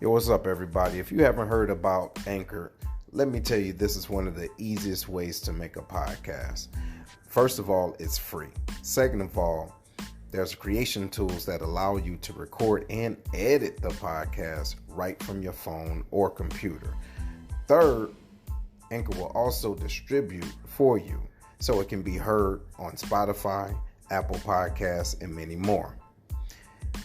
Yo, what's up, everybody? If you haven't heard about Anchor, let me tell you, this is one of the easiest ways to make a podcast. First of all, it's free. Second of all, there's creation tools that allow you to record and edit the podcast right from your phone or computer. Third, Anchor will also distribute for you so it can be heard on Spotify, Apple Podcasts, and many more.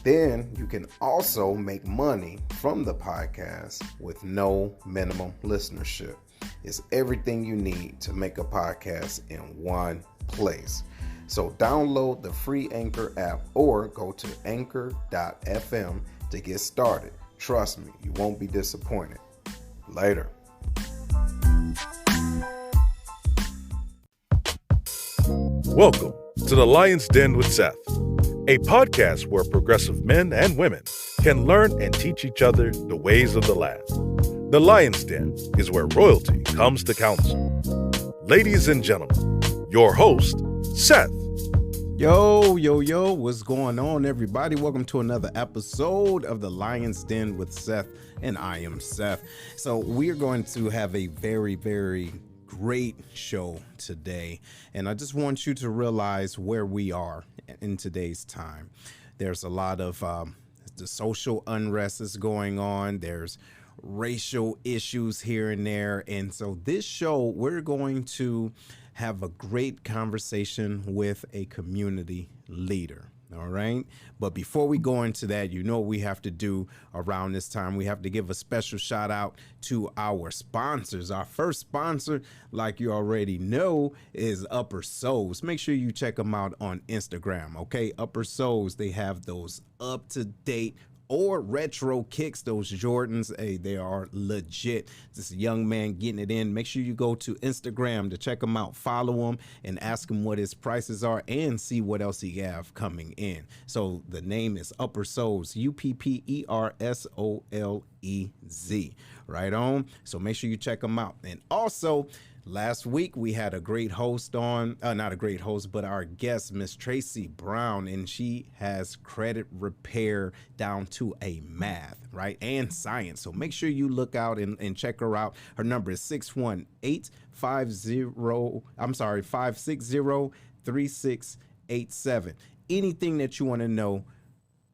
Then you can also make money from the podcast with no minimum listenership. It's everything you need to make a podcast in one place. So download the free Anchor app or go to anchor.fm to get started. Trust me, you won't be disappointed. Later. Welcome to The Lion's Den with Seth, a podcast where progressive men and women can learn and teach each other the ways of the land. The Lion's Den is where royalty comes to council. Ladies and gentlemen, your host, Seth. Yo, what's going on, everybody? Welcome to another episode of The Lion's Den with Seth, and I am Seth. So we're going to have a very, very great show today, and I just want you to realize where we are in today's time. There's a lot of the social unrest is going on. There's racial issues here and there, and so this show we're going to have a great conversation with a community leader. All right. But before we go into that, you know what we have to do around this time. We have to give a special shout out to our sponsors. Our first sponsor, like you already know, is Upper Souls. Make sure you check them out on Instagram. OK, Upper Souls. They have those up to date or retro kicks, those Jordans. Hey, they are legit. This young man getting it in. Make sure you go to Instagram to check him out, follow him, and ask him what his prices are and see what else he have coming in. So the name is Upper Souls, UPPERSOLEZ. Right on. So make sure you check him out. And also, last week, we had a great host on, not a great host, but our guest, Miss Tracy Brown, and she has credit repair down to a math, right, and science. So make sure you look out and check her out. Her number is 560-3687. Anything that you want to know,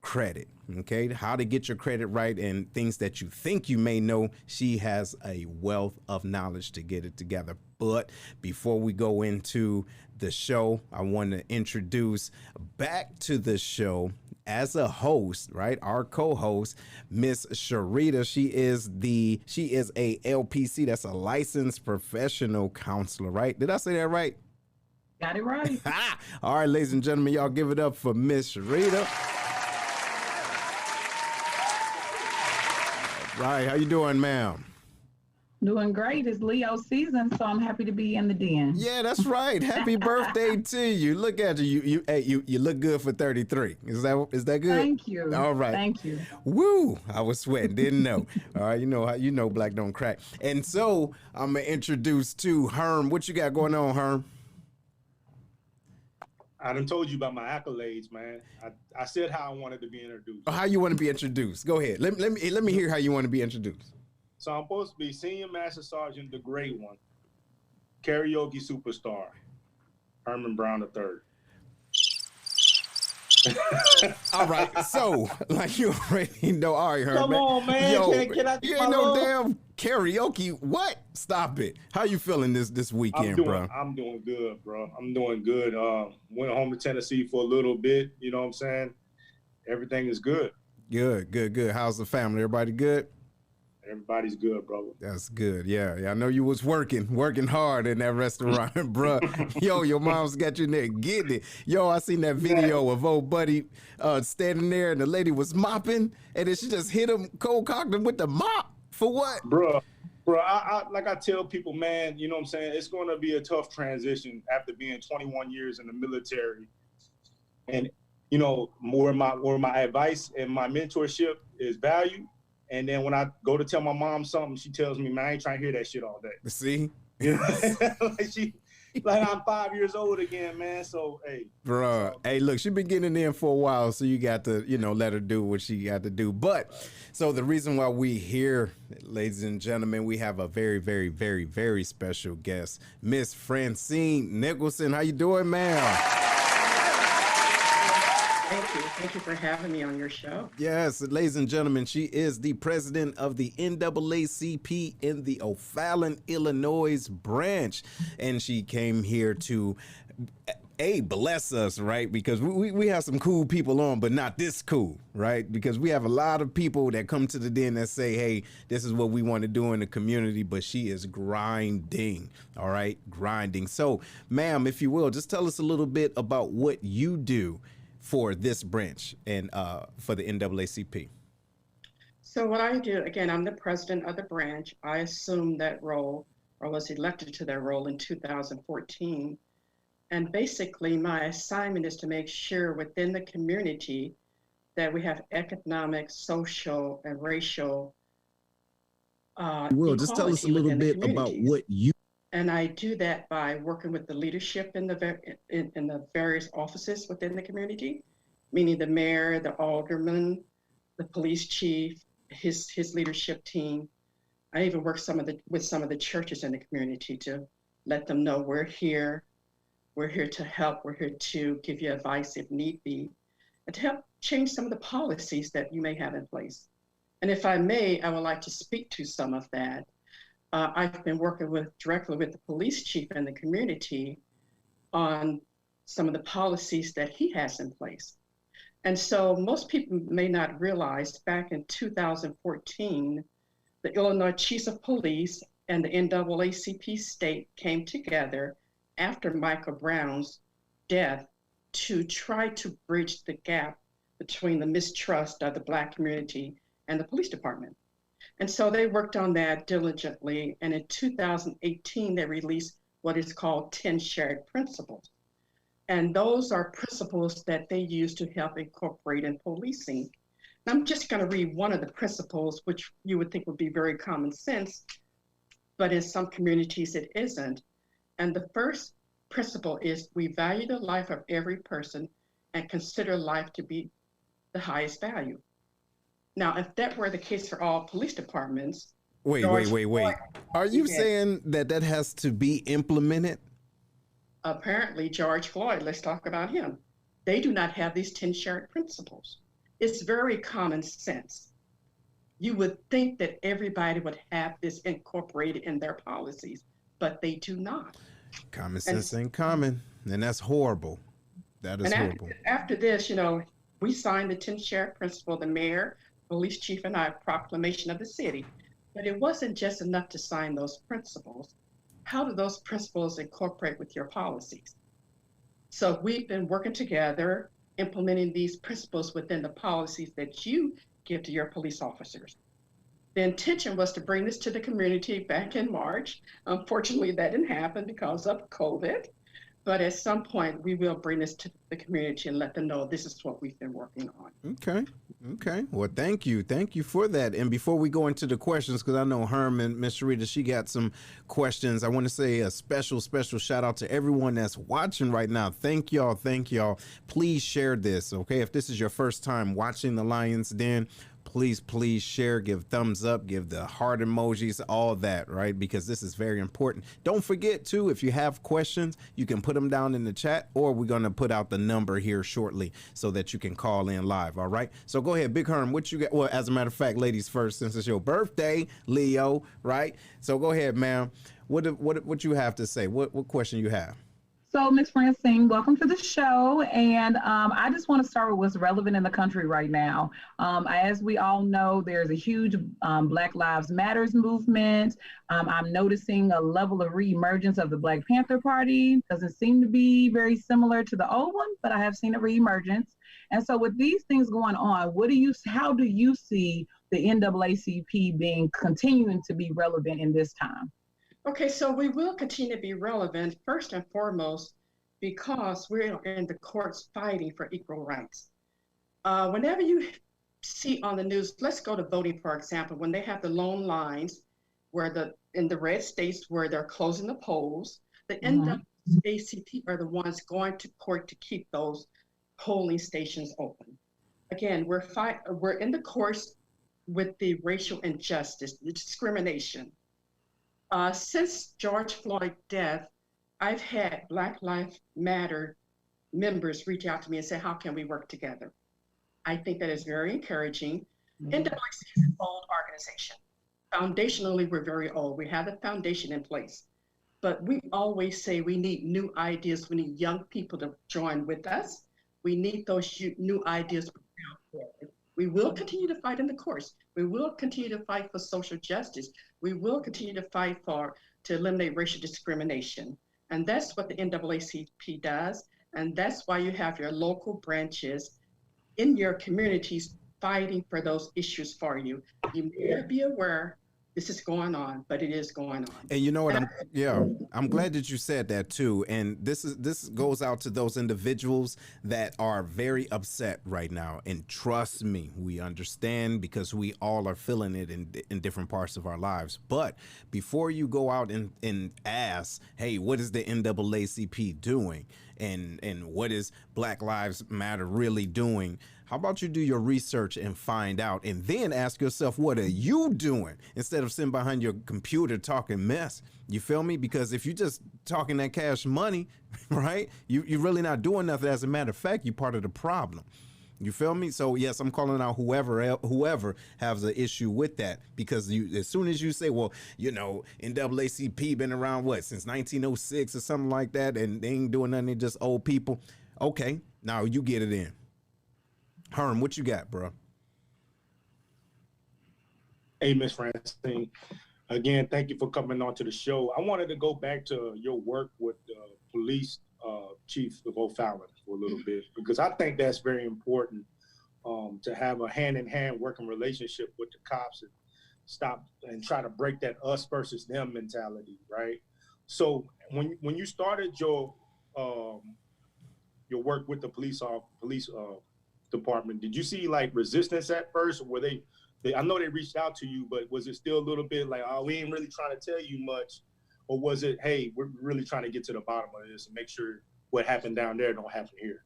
credit. Okay, how to get your credit right and things that you think you may know. She has a wealth of knowledge to get it together. But before we go into the show, I want to introduce back to the show as a host, right? Our co-host, Miss Sharita. She is a LPC. That's a licensed professional counselor, right? Did I say that right? Got it right. All right, ladies and gentlemen, y'all give it up for Miss Sharita. Right, how you doing, ma'am? Doing great. It's Leo season, so I'm happy to be in the den. Yeah, that's right. Happy birthday to you. Look at you. You look good for 33. Is that good? Thank you. All right. Thank you. Woo! I was sweating. Didn't know. All right, you know black don't crack. And so I'm gonna introduce to Herm. What you got going on, Herm? I done told you about my accolades, man. I said how I wanted to be introduced. Oh, how you want to be introduced? Go ahead. Let me hear how you want to be introduced. So I'm supposed to be Senior Master Sergeant, the Great One, Karaoke Superstar, Herman Brown III. All right. So, like you already know, all right, Herman. Come on, man. Yo, Can I you ain't no damn karaoke. What? Stop it. How you feeling this weekend, bro? I'm doing good, bro. I'm doing good. Went home to Tennessee for a little bit. You know what I'm saying? Everything is good. Good. How's the family? Everybody good? Everybody's good, brother. That's good. Yeah. I know you was working hard in that restaurant, bro. Yo, your mom's got you in there getting it. Yo, I seen that video of old buddy standing there and the lady was mopping and then she just hit him, cold cocked him with the mop. For what? Bro, I like I tell people, man, you know what I'm saying? It's going to be a tough transition after being 21 years in the military. And, you know, where my advice and my mentorship is valued. And then when I go to tell my mom something, she tells me, man, I ain't trying to hear that shit all day. See? You know? Like like I'm 5 years old again, man. So hey, Bruh, hey, look, she been getting in for a while, so you got to, let her do what she got to do. But so the reason why we here, ladies and gentlemen, we have a very, very, very, very special guest, Miss Francine Nicholson. How you doing, ma'am? Thank you. Thank you for having me on your show. Yes, ladies and gentlemen, she is the president of the NAACP in the O'Fallon, Illinois branch. And she came here to bless us, right? Because we have some cool people on, but not this cool, right? Because we have a lot of people that come to the den that say, hey, this is what we want to do in the community, but she is grinding, all right? Grinding. So, ma'am, if you will, just tell us a little bit about what you do for this branch and for the NAACP. So what I do, again, I'm the president of the branch. I assumed that role, or was elected to that role in 2014. And basically my assignment is to make sure within the community that we have economic, social, and racial just tell us a little bit about what you. And I do that by working with the leadership in the various offices within the community, meaning the mayor, the alderman, the police chief, his leadership team. I even work with some of the churches in the community to let them know we're here to help, we're here to give you advice if need be, and to help change some of the policies that you may have in place. And if I may, I would like to speak to some of that. I've been working directly with the police chief in the community on some of the policies that he has in place. And so most people may not realize back in 2014, the Illinois Chiefs of Police and the NAACP state came together after Michael Brown's death to try to bridge the gap between the mistrust of the Black community and the police department. And so they worked on that diligently. And in 2018, they released what is called 10 shared principles. And those are principles that they use to help incorporate in policing. And I'm just going to read one of the principles, which you would think would be very common sense, but in some communities it isn't. And the first principle is we value the life of every person and consider life to be the highest value. Now, if that were the case for all police departments. Wait. Are you saying that has to be implemented? Apparently, George Floyd, let's talk about him. They do not have these 10 shared principles. It's very common sense. You would think that everybody would have this incorporated in their policies, but they do not. Common sense ain't common, and that's horrible. That is horrible. After this, we signed the 10 shared principle, the mayor, police chief, and I, proclamation of the city. But it wasn't just enough to sign those principles. How do those principles incorporate with your policies? So we've been working together, implementing these principles within the policies that you give to your police officers. The intention was to bring this to the community back in March. Unfortunately, that didn't happen because of COVID. But at some point, we will bring this to the community and let them know this is what we've been working on. Okay. Well, thank you. Thank you for that. And before we go into the questions, because I know Herman, Miss Sharita, she got some questions. I want to say a special shout out to everyone that's watching right now. Thank y'all. Please share this, okay? If this is your first time watching The Lion's Den, please share, give thumbs up, give the heart emojis, all that, right? Because this is very important. Don't forget too, if you have questions, you can put them down in the chat, or we're going to put out the number here shortly so that you can call in live. All right. So go ahead, Big Herm, what you got? Well, as a matter of fact, ladies first, since it's your birthday, Leo, right? So go ahead, ma'am. What you have to say? What question you have? So, Ms. Francine, welcome to the show. And I just want to start with what's relevant in the country right now. As we all know, there's a huge Black Lives Matters movement. I'm noticing a level of reemergence of the Black Panther Party. Doesn't seem to be very similar to the old one, but I have seen a reemergence. And so with these things going on, how do you see the NAACP continuing to be relevant in this time? Okay, so we will continue to be relevant, first and foremost, because we're in the courts fighting for equal rights. Whenever you see on the news, let's go to voting, for example, when they have the long lines in the red states where they're closing the polls, the ACP are the ones going to court to keep those polling stations open. Again, we're in the course with the racial injustice, the discrimination. Since George Floyd's death, I've had Black Lives Matter members reach out to me and say, how can we work together? I think that is very encouraging. NAACP is an old organization. Foundationally, we're very old. We have a foundation in place. But we always say we need new ideas. We need young people to join with us. We need those new ideas. We will continue to fight in the courts. We will continue to fight for social justice. We will continue to fight to eliminate racial discrimination. And that's what the NAACP does. And that's why you have your local branches in your communities fighting for those issues for you. You may not be aware this is going on, but it is going on. And you know what? I'm glad that you said that too. And this goes out to those individuals that are very upset right now. And trust me, we understand, because we all are feeling it in different parts of our lives. But before you go out and ask, hey, what is the NAACP doing? And what is Black Lives Matter really doing? How about you do your research and find out, and then ask yourself, what are you doing, instead of sitting behind your computer talking mess? You feel me? Because if you're just talking that cash money, right, you're really not doing nothing. As a matter of fact, you're part of the problem. You feel me? So yes, I'm calling out whoever has an issue with that, because as soon as you say, well, you know, NAACP been around since 1906 or something like that, and they ain't doing nothing, they just old people. Okay, now you get it in. Herm, what you got, bro? Hey, Miss Francine. Again, thank you for coming on to the show. I wanted to go back to your work with the police chief of O'Fallon for a little bit, because I think that's very important, to have a hand-in-hand working relationship with the cops and stop and try to break that us versus them mentality, right? So when you started your work with the police department, did you see like resistance at first? Or were they I know they reached out to you, but was it still a little bit like, oh, we ain't really trying to tell you much? Or was it, hey, we're really trying to get to the bottom of this and make sure what happened down there don't happen here?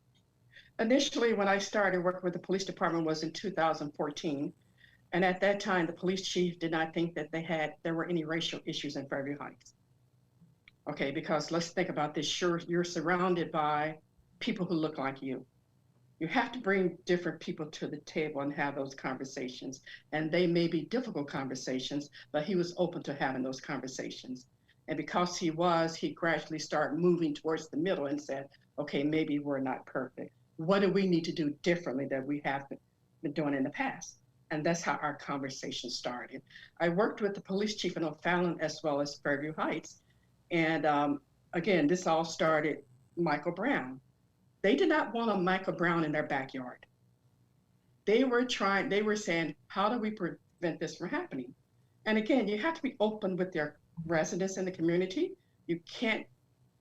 Initially, when I started working with the police department was in 2014. And at that time, the police chief did not think that there were any racial issues in Fairview Heights. Okay, because let's think about this. You're surrounded by people who look like you. You have to bring different people to the table and have those conversations. And they may be difficult conversations, but he was open to having those conversations. And because he gradually started moving towards the middle and said, okay, maybe we're not perfect. What do we need to do differently that we have been doing in the past? And that's how our conversation started. I worked with the police chief in O'Fallon as well as Fairview Heights. And again, this all started Michael Brown. They did not want a Michael Brown in their backyard. They were saying, how do we prevent this from happening? And again, you have to be open with their residents in the community. You can't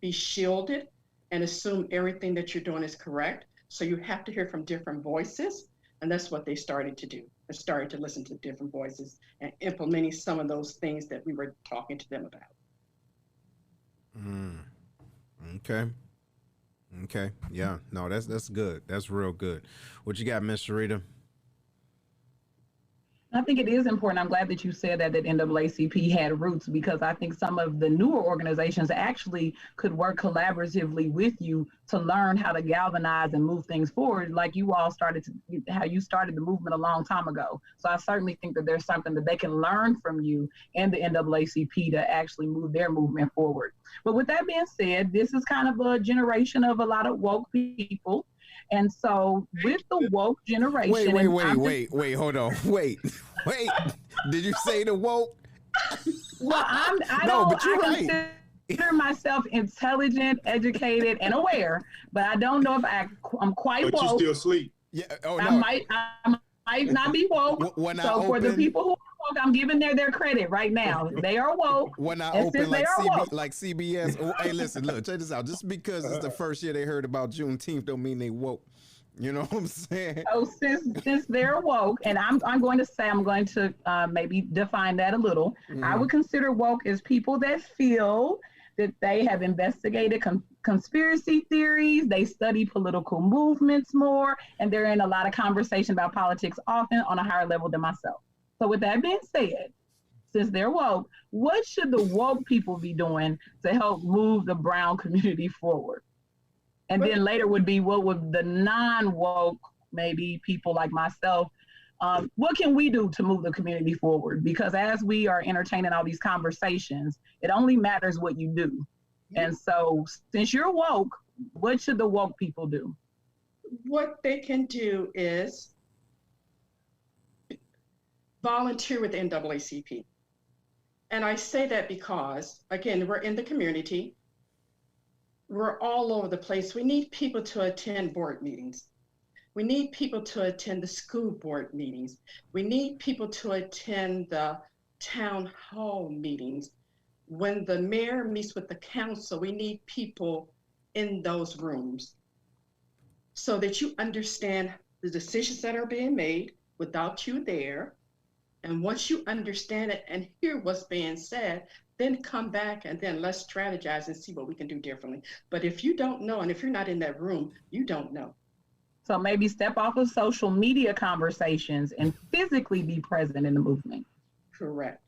be shielded and assume everything that you're doing is correct. So you have to hear from different voices. And that's what they started to do. They started to listen to different voices and implementing some of those things that we were talking to them about. Okay. Yeah. No, that's good. That's real good. What you got, Miss Sharita? I think it is important. I'm glad that you said that NAACP had roots, because I think some of the newer organizations actually could work collaboratively with you to learn how to galvanize and move things forward, like you all how you started the movement a long time ago. So I certainly think that there's something that they can learn from you and the NAACP to actually move their movement forward. But with that being said, this is kind of a generation of a lot of woke people. And so with the woke generation... Wait, hold on. Wait. Did you say the woke? Well, I consider myself intelligent, educated, and aware, but I don't know if I'm quite woke. But you still sleep. Yeah. Oh, no. I might not be woke. For the people who are woke, I'm giving their credit right now. They are woke. When I open like CBS. Oh, hey, listen, look, check this out. Just because it's the first year they heard about Juneteenth don't mean they woke. You know what I'm saying? So since they're woke, and I'm going to maybe define that a little. I would consider woke as people that feel that they have investigated conspiracy theories, they study political movements more, and they're in a lot of conversation about politics, often on a higher level than myself. So with that being said, since they're woke, what should the woke people be doing to help move the brown community forward? And then later would be, what would the non-woke, maybe people like myself, what can we do to move the community forward? Because as we are entertaining all these conversations, it only matters what you do. And so since you're woke, what should the woke people do? What they can do is volunteer with the NAACP. And I say that because, again, we're in the community. We're all over the place. We need people to attend board meetings. We need people to attend the school board meetings. We need people to attend the town hall meetings. When the mayor meets with the council, we need people in those rooms so that you understand the decisions that are being made without you there. And once you understand it and hear what's being said, then come back and then let's strategize and see what we can do differently. But if you don't know, and if you're not in that room, you don't know. So maybe step off of social media conversations and physically be present in the movement. Correct.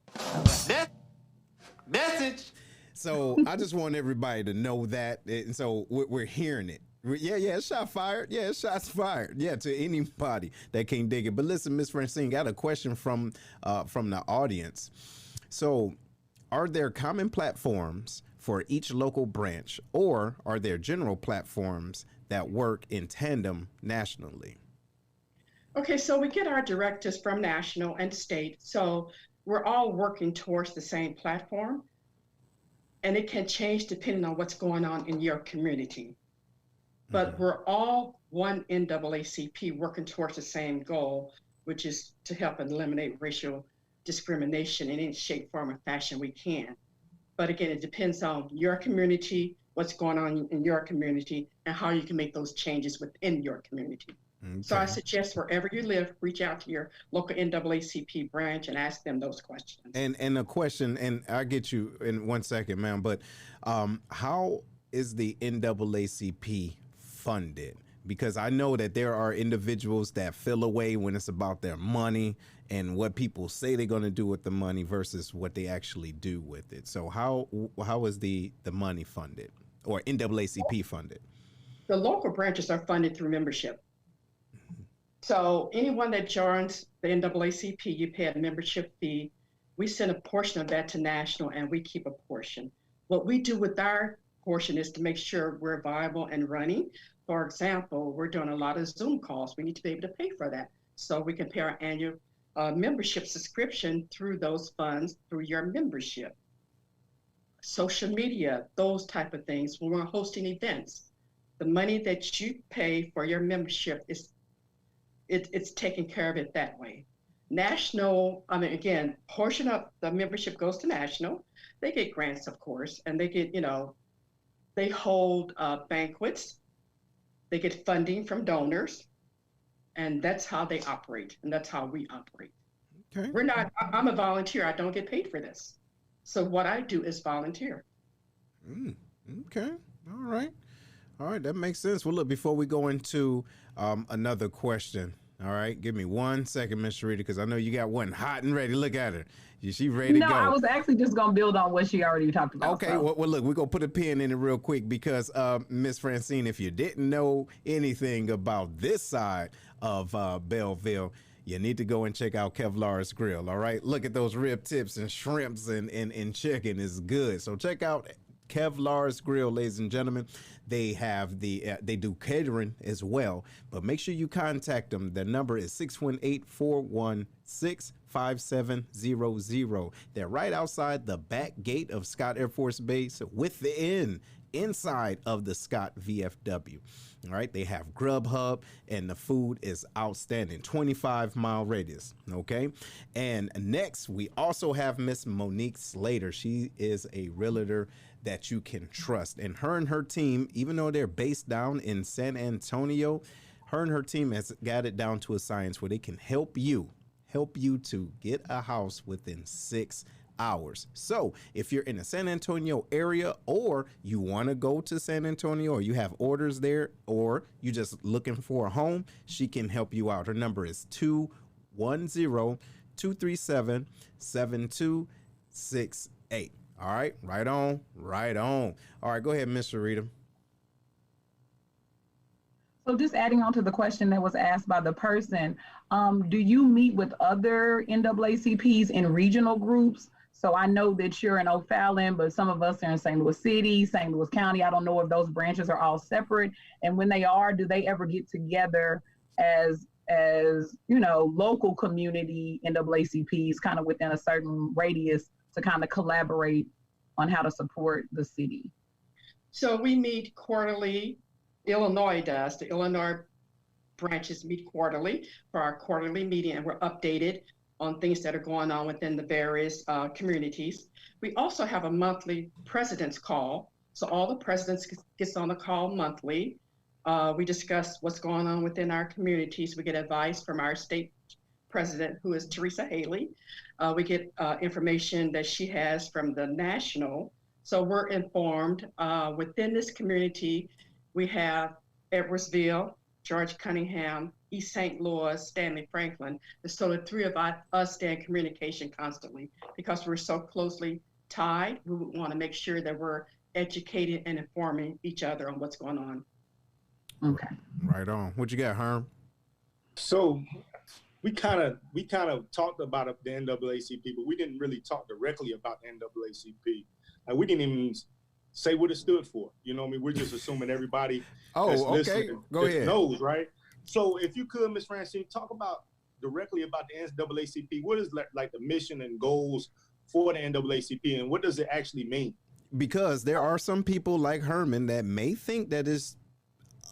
Message. So I just want everybody to know that. And so we're hearing it. Yeah, shot fired. Yeah, shots fired. Yeah, to anybody that can't dig it. But listen, Miss Francine, got a question from the audience. So are there common platforms for each local branch, or are there general platforms that work in tandem nationally? Okay, so we get our directives from national and state. So we're all working towards the same platform, and it can change depending on what's going on in your community. But we're all one NAACP working towards the same goal, which is to help eliminate racial discrimination in any shape, form, or fashion we can. But again, it depends on your community, what's going on in your community, and how you can make those changes within your community. Okay. So I suggest wherever you live, reach out to your local NAACP branch and ask them those questions. And a question, and I'll get you in 1 second, ma'am, but how is the NAACP funded? Because I know that there are individuals that feel away when it's about their money and what people say they're going to do with the money versus what they actually do with it. So how is the money funded, or NAACP funded? The local branches are funded through membership. So anyone that joins the NAACP, you pay a membership fee. We send a portion of that to national, and we keep a portion. What we do with our portion is to make sure we're viable and running. For example, we're doing a lot of Zoom calls. We need to be able to pay for that. So we can pay our annual membership subscription through those funds, through your membership. Social media, those type of things. When we're hosting events, the money that you pay for your membership it's taking care of it that way. National, again, portion of the membership goes to national. They get grants, of course, and they get, they hold banquets. They get funding from donors, and that's how they operate, and that's how we operate. Okay. I'm a volunteer. I don't get paid for this. So what I do is volunteer. Okay. All right. That makes sense. Well, look, before we go into another question, all right, give me 1 second, Miss Sharita, because I know you got one hot and ready. Look at her. She ready to go. No, I was actually just going to build on what she already talked about. Okay, so. Well, look, we're going to put a pin in it real quick because, Miss Francine, if you didn't know anything about this side of Belleville, you need to go and check out Kevlar's Grill, all right? Look at those rib tips and shrimps and chicken is good. So check out Kevlar's Grill, ladies and gentlemen. They have they do catering as well, but make sure you contact them. Their number is 618-416-5700. They're right outside the back gate of Scott Air Force Base inside of the Scott VFW. All right, they have Grubhub, and the food is outstanding. 25-mile radius. Okay, and next we also have Miss Monique Slater. She is a realtor that you can trust, and her team, even though they're based down in San Antonio, her and her team has got it down to a science where they can help you to get a house within 6 hours. So if you're in the San Antonio area, or you want to go to San Antonio, or you have orders there, or you just looking for a home, she can help you out. Her number is 210-237-7268. All right, right on, right on. All right, go ahead, Mr. Rita. So just adding on to the question that was asked by the person, do you meet with other NAACPs in regional groups? So I know that you're in O'Fallon, but some of us are in St. Louis City, St. Louis County. I don't know if those branches are all separate. And when they are, do they ever get together as local community NAACPs kind of within a certain radius to kind of collaborate on how to support the city? So we meet quarterly. Illinois does. The Illinois branches meet quarterly for our quarterly meeting, and we're updated on things that are going on within the various communities. We also have a monthly president's call. So all the presidents gets on the call monthly. We discuss what's going on within our communities. We get advice from our state president, who is Teresa Haley. We get information that she has from the national. So we're informed. Within this community, we have Edwardsville, George Cunningham, East St. Louis, Stanley Franklin. So the three of us stay in communication constantly because we're so closely tied. We want to make sure that we're educated and informing each other on what's going on. Okay. Right on. What you got, Herm? So we kind of talked about the NAACP, but we didn't really talk directly about the NAACP. We didn't even say what it stood for. You know what I mean? We're just assuming everybody that's listening knows, right? So if you could, Ms. Francine, talk directly about the NAACP. What is like the mission and goals for the NAACP, and what does it actually mean? Because there are some people like Herman that may think that it's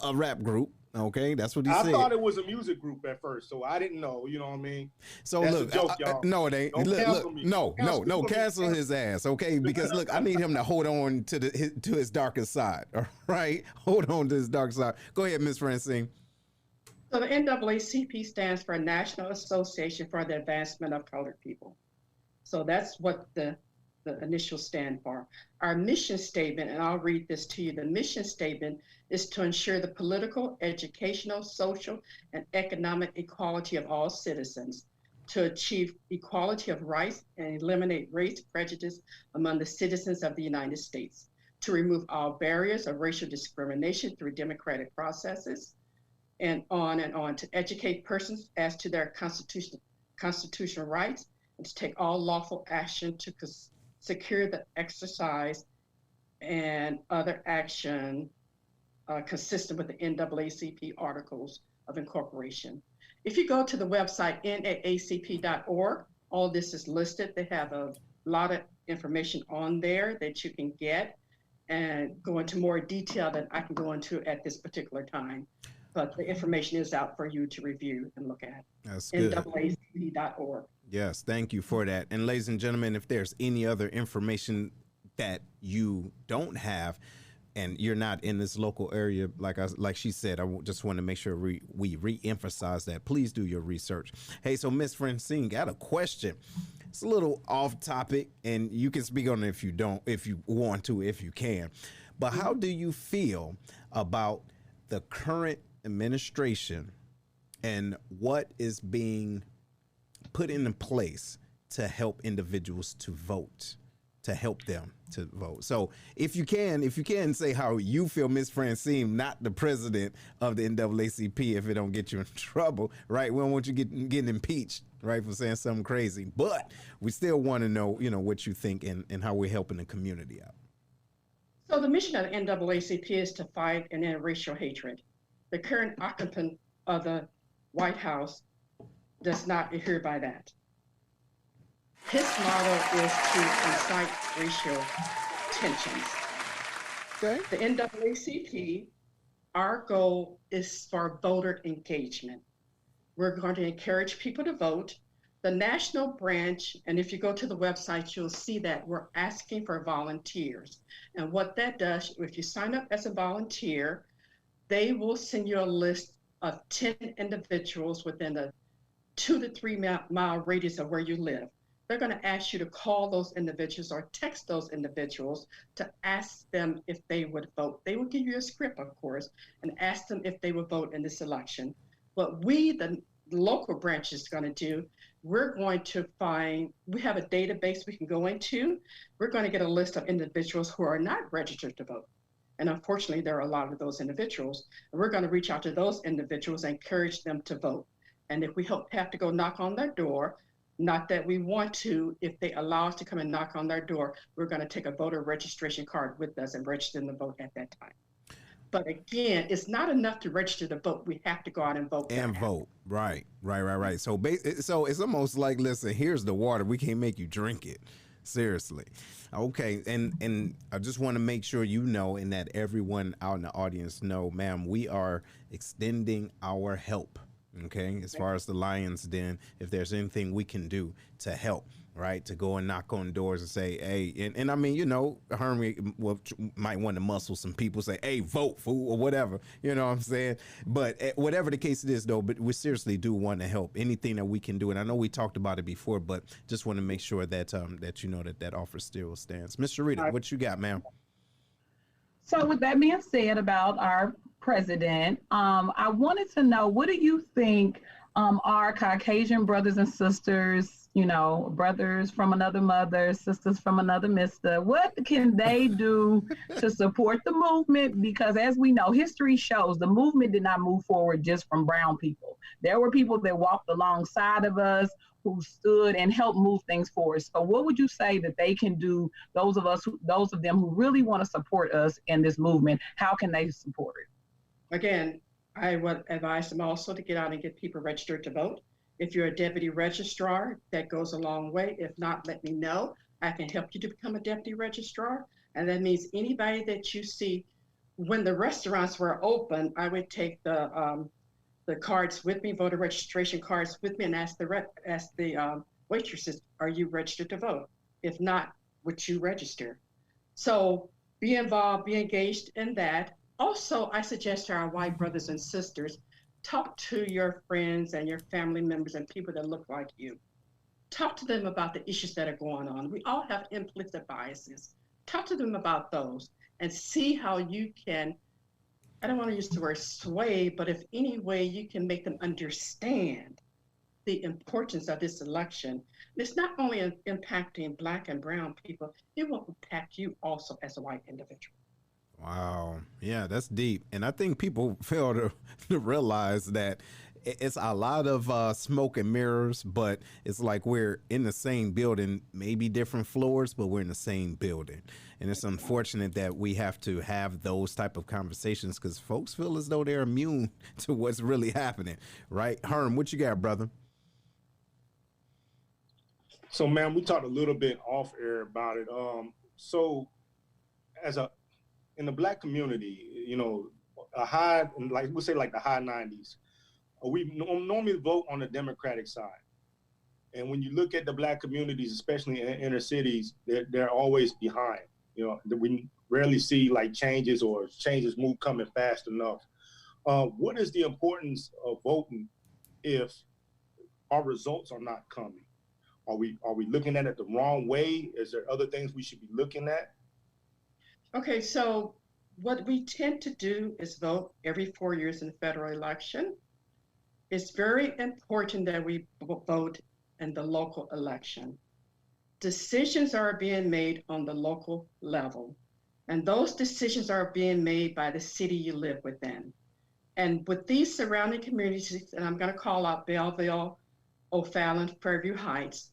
a rap group. Okay, that's what he said. I thought it was a music group at first, so I didn't know. You know what I mean? So that's look, a joke, y'all. No, it ain't. Cancel his ass. Okay, because look, I need him to hold on to his darker side. All right, hold on to his dark side. Go ahead, Ms. Francine. So the NAACP stands for National Association for the Advancement of Colored People. So that's what the initials stand for. Our mission statement, and I'll read this to you. The mission statement is to ensure the political, educational, social, and economic equality of all citizens, to achieve equality of rights and eliminate race prejudice among the citizens of the United States, to remove all barriers of racial discrimination through democratic processes, and on, to educate persons as to their constitutional rights, and to take all lawful action to secure the exercise and other action consistent with the NAACP Articles of Incorporation. If you go to the website naacp.org, all this is listed. They have a lot of information on there that you can get and go into more detail than I can go into at this particular time. But the information is out for you to review and look at. That's good. naacp.org. Yes, thank you for that. And ladies and gentlemen, if there's any other information that you don't have and you're not in this local area, like she said, I just want to make sure we re-emphasize that. Please do your research. Hey, so Miss Francine, got a question. It's a little off topic, and you can speak on it if you want to, if you can. But how do you feel about the current administration and what is being put into place to help individuals to vote, to help them to vote? So if you can say how you feel, Miss Francine, not the president of the NAACP, if it don't get you in trouble, right? We don't want you getting impeached, right, for saying something crazy. But we still want to know, what you think and how we're helping the community out. So the mission of the NAACP is to fight and end racial hatred. The current occupant of the White House does not adhere by that. His motto is to incite racial tensions. Okay. The NAACP, our goal is for voter engagement. We're going to encourage people to vote. The national branch, and if you go to the website, you'll see that we're asking for volunteers. And what that does, if you sign up as a volunteer, they will send you a list of 10 individuals within a 2 to 3 mile radius of where you live. they're going to ask you to call those individuals or text those individuals to ask them if they would vote. They will give you a script, of course, and ask them if they would vote in this election. What we, the local branch, is going to do, we're going to we have a database we can go into. We're going to get a list of individuals who are not registered to vote. And unfortunately, there are a lot of those individuals. And we're going to reach out to those individuals and encourage them to vote. And if we have to go knock on their door, not that we want to, if they allow us to come and knock on their door, we're going to take a voter registration card with us and register them to vote at that time. But again, it's not enough to register to vote. We have to go out and vote. And vote. Right. So it's almost like, listen, here's the water. We can't make you drink it. Seriously. Okay. And I just want to make sure you know, and that everyone out in the audience know, ma'am, we are extending our help. Okay, as far as the Lions Den, if there's anything we can do to help, right, to go and knock on doors and say, hey, and I mean, you know, Hermie might want to muscle some people, say, hey, vote, fool, or whatever, you know what I'm saying? But whatever the case it is, though, but we seriously do want to help, anything that we can do. And I know we talked about it before, but just want to make sure that that you know that offer still stands. Miss Sharita, what you got, ma'am? So with that being said about our president, I wanted to know, what do you think our Caucasian brothers and sisters, you know, brothers from another mother, sisters from another mister, what can they do to support the movement? Because as we know, history shows the movement did not move forward just from brown people. There were people that walked alongside of us, who stood and helped move things forward. So what would you say that they can do, those of them who really want to support us in this movement? How can they support it? Again, I would advise them also to get out and get people registered to vote. If you're a deputy registrar, that goes a long way. If not, let me know. I can help you to become a deputy registrar. And that means anybody that you see, when the restaurants were open, I would take the cards with me, voter registration cards with me, and ask the waitresses, are you registered to vote? If not, would you register? So be involved, be engaged in that. Also, I suggest to our white brothers and sisters, talk to your friends and your family members and people that look like you. Talk to them about the issues that are going on. We all have implicit biases. Talk to them about those and see how you can, I don't want to use the word sway, but if any way you can make them understand the importance of this election. It's not only impacting Black and brown people, it will impact you also as a white individual. Wow. Yeah, that's deep. And I think people fail to realize that it's a lot of smoke and mirrors, but it's like we're in the same building, maybe different floors, but we're in the same building. And it's unfortunate that we have to have those type of conversations because folks feel as though they're immune to what's really happening. Right? Herm, what you got, brother? So, man, we talked a little bit off air about it. So in the Black community, you know, the high 90s, we normally vote on the Democratic side. And when you look at the Black communities, especially in inner cities, they're always behind. You know, we rarely see like changes move coming fast enough. What is the importance of voting if our results are not coming? Are we looking at it the wrong way? Is there other things we should be looking at? Okay, so what we tend to do is vote every 4 years in the federal election. It's very important that we vote in the local election. Decisions are being made on the local level, and those decisions are being made by the city you live within. And with these surrounding communities, and I'm going to call out Belleville, O'Fallon, Fairview Heights,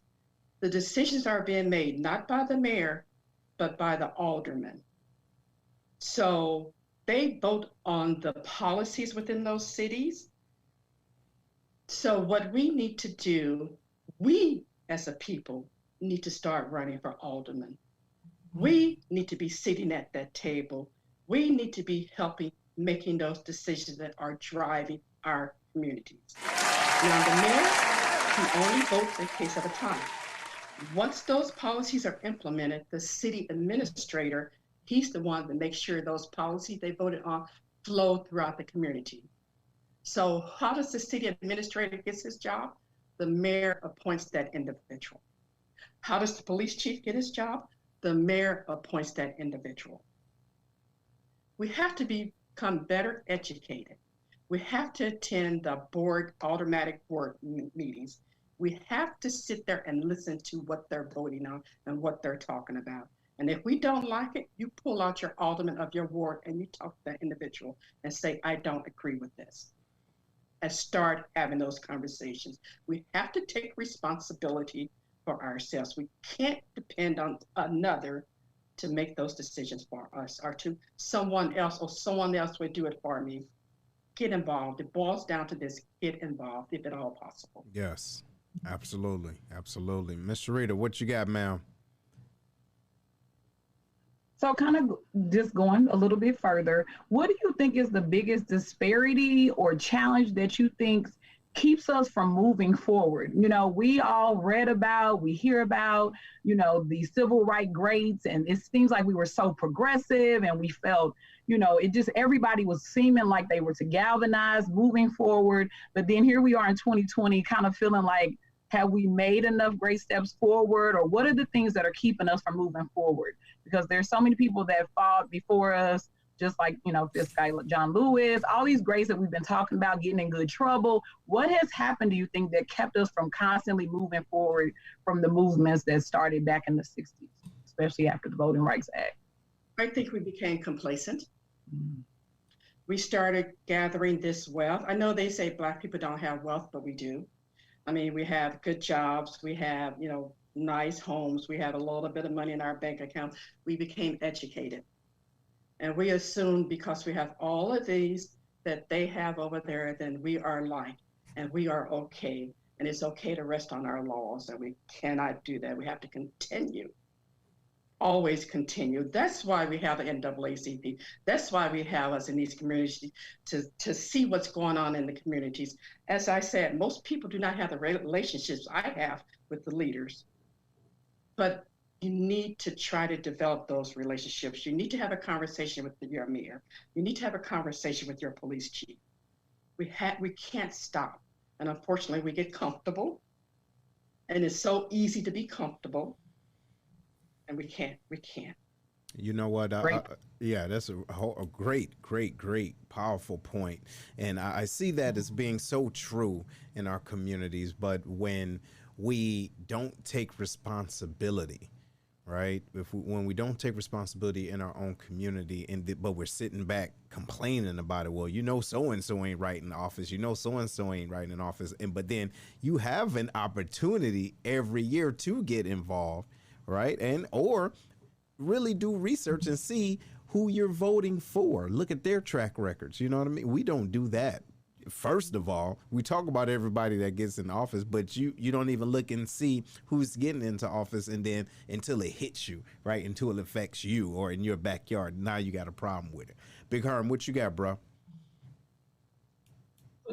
the decisions are being made not by the mayor, but by the aldermen. So they vote on the policies within those cities. So what we need to do, we as a people need to start running for aldermen. We need to be sitting at that table. We need to be helping making those decisions that are driving our communities. Now the mayor can only vote in case of a tie. Once those policies are implemented, the city administrator, he's the one that makes sure those policies they voted on flow throughout the community. So how does the city administrator get his job? The mayor appoints that individual. How does the police chief get his job? The mayor appoints that individual. We have to become better educated. We have to attend the automatic board meetings. We have to sit there and listen to what they're voting on and what they're talking about. And if we don't like it, you pull out your alderman of your ward and you talk to that individual and say, I don't agree with this. And start having those conversations. We have to take responsibility for ourselves. We can't depend on another to make those decisions for us, or to someone else will do it for me. Get involved. It boils down to this: get involved, if at all possible. Yes, absolutely. Absolutely. Ms. Sharita, what you got, ma'am? So kind of just going a little bit further, what do you think is the biggest disparity or challenge that you think keeps us from moving forward? You know, we all we hear about, you know, the civil rights greats, and it seems like we were so progressive and we felt, you know, everybody was seeming like they were to galvanize moving forward. But then here we are in 2020 kind of feeling like, have we made enough great steps forward, or what are the things that are keeping us from moving forward? Because there's so many people that fought before us, just like, you know, this guy, John Lewis, all these greats that we've been talking about getting in good trouble. What has happened, do you think, that kept us from constantly moving forward from the movements that started back in the 60s, especially after the Voting Rights Act? I think we became complacent. We started gathering this wealth. I know they say Black people don't have wealth, but we do. I mean, we have good jobs, we have, you know, nice homes, we have a little bit of money in our bank account. We became educated. And we assumed because we have all of these that they have over there, then we are like, and we are okay. And it's okay to rest on our laurels, and we cannot do that. We have to continue, always continue. That's why we have the NAACP. That's why we have us in these communities to see what's going on in the communities. As I said, most people do not have the relationships I have with the leaders, but you need to try to develop those relationships. You need to have a conversation with your mayor. You need to have a conversation with your police chief. We can't stop. And unfortunately, we get comfortable, and it's so easy to be comfortable. And we can't. You know what? Yeah, that's a great, powerful point. And I see that as being so true in our communities. But when we don't take responsibility, right? When we don't take responsibility in our own community, but we're sitting back complaining about it. Well, you know, so-and-so ain't right in office. You know, so-and-so ain't right in office. But then you have an opportunity every year to get involved, right? Or really do research and see who you're voting for. Look at their track records. You know what I mean? We don't do that. First of all, we talk about everybody that gets in office, but you don't even look and see who's getting into office, and then until it hits you, right? Until it affects you or in your backyard, now you got a problem with it. Big Harm, what you got, bro?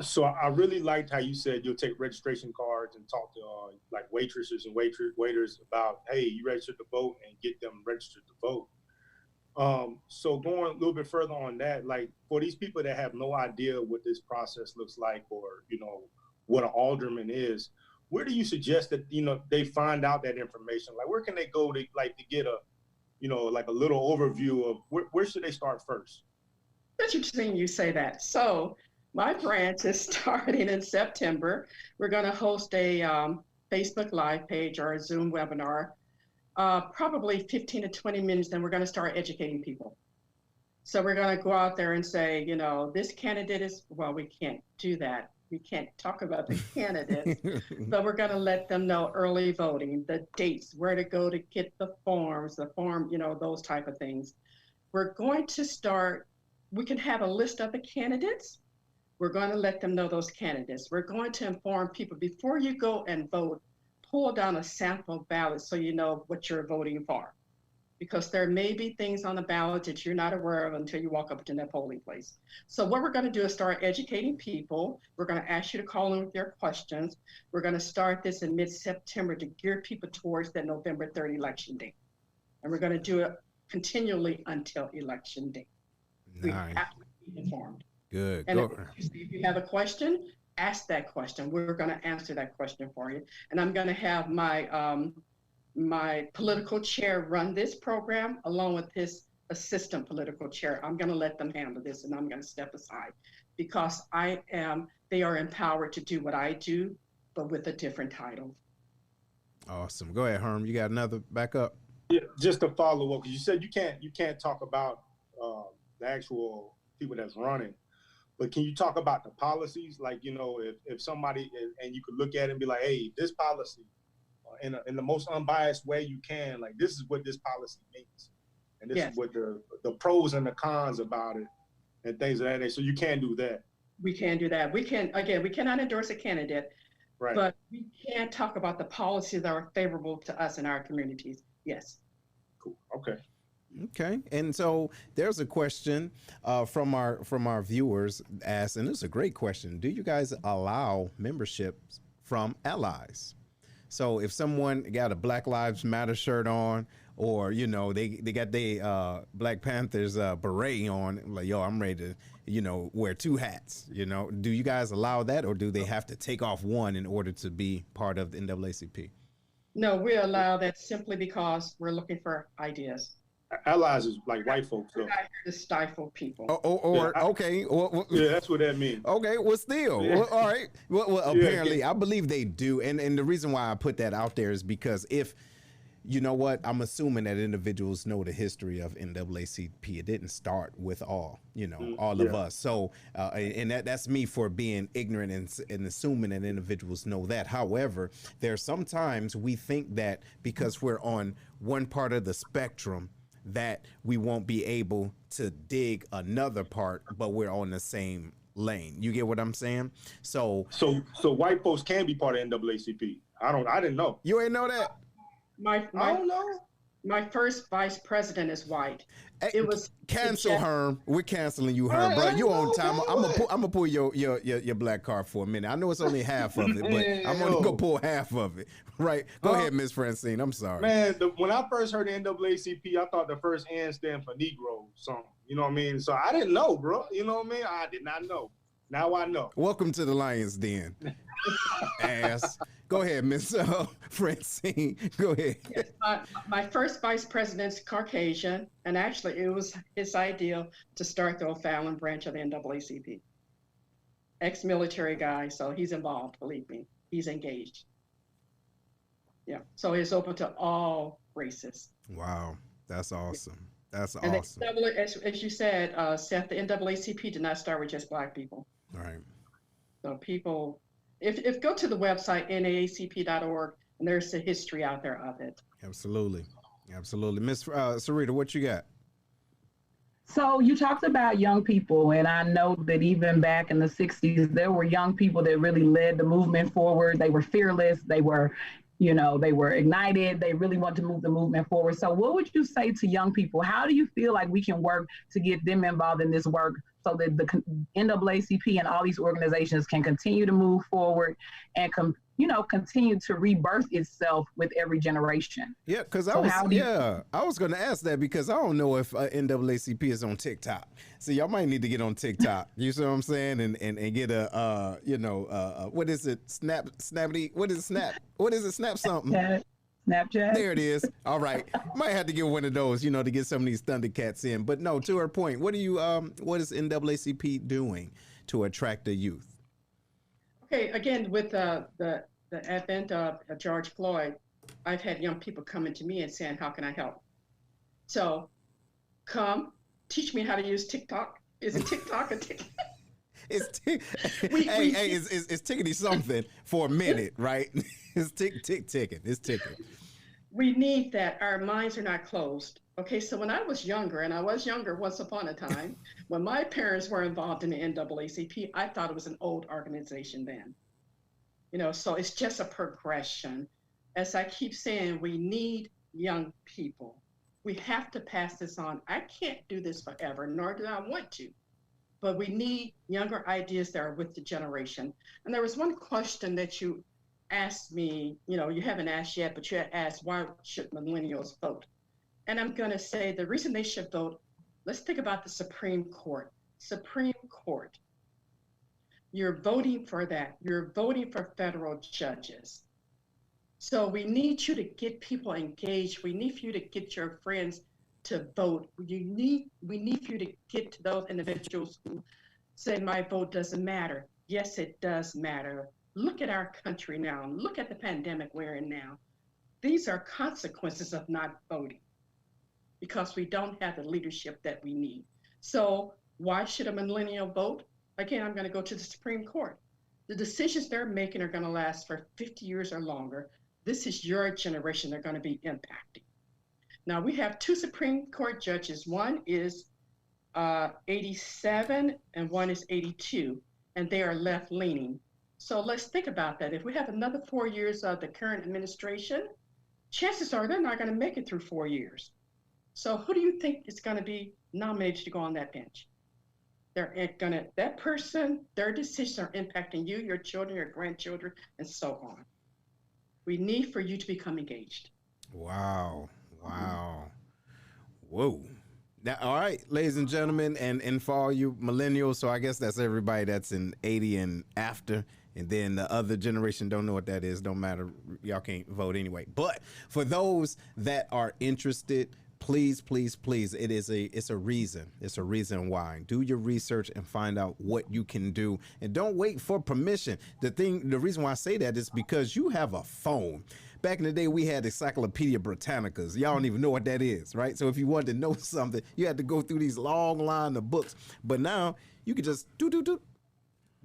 So I really liked how you said you'll take registration cards and talk to like waitresses and waiters about, hey, you registered to vote, and get them registered to vote. So going a little bit further on that, like for these people that have no idea what this process looks like, or, you know, what an alderman is, where do you suggest that, you know, they find out that information? Like, where can they go to get a, you know, like a little overview of where should they start first? Interesting you say that. So my branch is starting in September. We're going to host a Facebook Live page or a Zoom webinar, probably 15 to 20 minutes, then we're going to start educating people. So we're going to go out there and say, you know, this candidate is, well, we can't do that. We can't talk about the candidates, but we're going to let them know early voting, the dates, where to go to get the forms, you know, those type of things. We're going to start, we can have a list of the candidates. We're going to let them know those candidates. We're going to inform people before you go and vote, pull down a sample ballot so you know what you're voting for. Because there may be things on the ballot that you're not aware of until you walk up to that polling place. So what we're going to do is start educating people. We're going to ask you to call in with your questions. We're going to start this in mid-September to gear people towards that November 3rd election date. And we're going to do it continually until election day. Nice. We have to be informed. Good. And if you have a question, ask that question. We're going to answer that question for you. And I'm going to have my My political chair run this program along with his assistant political chair. I'm going to let them handle this, and I'm going to step aside because they are empowered to do what I do, but with a different title. Awesome. Go ahead, Herm. You got another backup? Yeah, just to follow up, because you said you can't talk about the actual people that's running, but can you talk about the policies? Like, if somebody, and you could look at it and be like, hey, this policy, in the most unbiased way you can, like, this is what this policy means, and this is what the pros and the cons about it, and things of that nature. So you can do that. We can do that. We cannot endorse a candidate, right, but we can talk about the policies that are favorable to us in our communities. Yes. Cool. Okay. Okay, and so there's a question from our viewers asked, and it's a great question. Do you guys allow memberships from allies? So if someone got a Black Lives Matter shirt on, or they got their Black Panthers beret on, like, yo, I'm ready to wear two hats. Do you guys allow that, or do they have to take off one in order to be part of the NAACP? No, we allow that simply because we're looking for ideas. Allies is like white folks, though. We're not here to stifle people. Okay. Well, yeah, that's what that means. Okay, well, still. Yeah. Well, all right. Well, apparently, I believe they do. And the reason why I put that out there is because if, I'm assuming that individuals know the history of NAACP. It didn't start with all of us. So, and that's me for being ignorant and assuming that individuals know that. However, there are sometimes we think that because we're on one part of the spectrum, that we won't be able to dig another part, but we're on the same lane. You get what I'm saying? So white folks can be part of NAACP. I didn't know. You ain't know that? I don't know. My first vice president is white. It was cancel Herm. We're canceling you, Herm, bro. You on time. I'm gonna pull your black card for a minute. I know it's only half of it, but I'm only gonna pull half of it. Right? Go ahead, Miss Francine. I'm sorry. Man, when I first heard the NAACP, I thought the first N stand for Negro song. You know what I mean? So I didn't know, bro. You know what I mean? I did not know. Now I know. Welcome to the Lions Den. Ass. Go ahead, Miss Francine. Go ahead. Yes, my first vice president's Caucasian, and actually it was his idea to start the O'Fallon branch of the NAACP. Ex-military guy, so he's involved, believe me. He's engaged. Yeah, so he's open to all races. Wow, that's awesome. That's and awesome. As you said, Seth, the NAACP did not start with just Black people. All right. So people, if go to the website, naacp.org, and there's the history out there of it. Absolutely. Miss Sarita, what you got? So you talked about young people, and I know that even back in the 60s, there were young people that really led the movement forward. They were fearless. They were ignited. They really want to move the movement forward. So what would you say to young people? How do you feel like we can work to get them involved in this work so that the NAACP and all these organizations can continue to move forward and continue to rebirth itself with every generation? Yeah, because I was going to ask that because I don't know if NAACP is on TikTok. So y'all might need to get on TikTok. You see what I'm saying? And get what is it? Snappity? What is it? Snap something? Snapchat. There it is. All right. Might have to get one of those, to get some of these Thundercats in. But no, to her point, what is NAACP doing to attract the youth? Okay, again, with the advent of George Floyd, I've had young people coming to me and saying, how can I help? So come teach me how to use TikTok. Is it TikTok or TikTok? It's tickety something for a minute, right? It's ticking. It's ticking. We need that. Our minds are not closed. Okay, so when I was younger, and I was younger once upon a time, when my parents were involved in the NAACP, I thought it was an old organization then. So it's just a progression. As I keep saying, we need young people. We have to pass this on. I can't do this forever, nor do I want to. But we need younger ideas that are with the generation. And there was one question that you asked me, you haven't asked yet, but you had asked, why should millennials vote? And I'm going to say the reason they should vote, let's think about the Supreme Court. Supreme Court. You're voting for that. You're voting for federal judges. So we need you to get people engaged. We need you to get your friends to vote. We need for you to get to those individuals who say my vote doesn't matter. Yes, it does matter. Look at our country now. Look at the pandemic we're in now. These are consequences of not voting because we don't have the leadership that we need. So why should a millennial vote? Again, I'm going to go to the Supreme Court. The decisions they're making are going to last for 50 years or longer. This is your generation they're going to be impacting. Now, we have two Supreme Court judges. One is 87 and one is 82, and they are left-leaning. So let's think about that. If we have another 4 years of the current administration, chances are they're not going to make it through 4 years. So who do you think is going to be nominated to go on that bench? That person, their decisions are impacting you, your children, your grandchildren, and so on. We need for you to become engaged. Wow. Whoa. Now, all right, ladies and gentlemen, and for all you millennials, so I guess that's everybody that's in 80 and after, and then the other generation don't know what that is. Don't matter. Y'all can't vote anyway. But for those that are interested, please, it's a reason. It's a reason why. Do your research and find out what you can do. And don't wait for permission. The reason why I say that is because you have a phone. Back in the day, we had Encyclopedia Britannicas. Y'all don't even know what that is, right? So if you wanted to know something, you had to go through these long line of books. But now you can just